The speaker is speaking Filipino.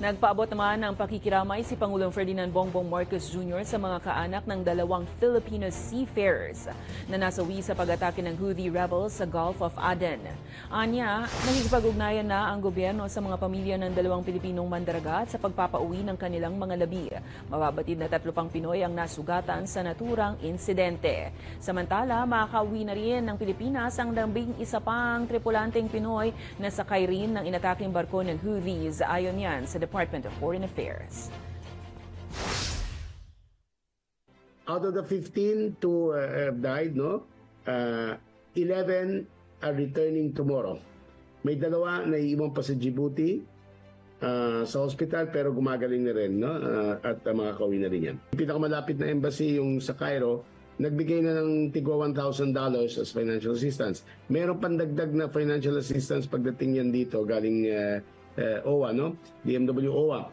Nagpaabot naman ng pakikiramay si Pangulong Ferdinand Bongbong Marcos Jr. sa mga kaanak ng dalawang Filipino seafarers na nasawi sa pag-atake ng Houthi rebels sa Gulf of Aden. Anya, nakikipag-ugnayan na ang gobyerno sa mga pamilya ng dalawang Pilipinong mandaragat sa pagpapauwi ng kanilang mga labi. Mababatid na 3 pang Pinoy ang nasugatan sa naturang insidente. Samantala, makakauwi na rin ng Pilipinas ang 11 pang tripulanteng Pinoy na sakay rin ng inataking barko ng Houthis. Ayon yan sa Department of Foreign Affairs. Out of the 15 to have died, 11 are returning tomorrow. May 2 na iiwan pa sa Djibouti sa hospital pero gumagaling na rin, at makakauwi na rin yan. Yung pinakamalapit na embassy, yung sa Cairo, nagbigay na ng tigwa $1,000 as financial assistance. Meron pang dagdag na financial assistance pagdating yan dito galing OWA, DMW OWA.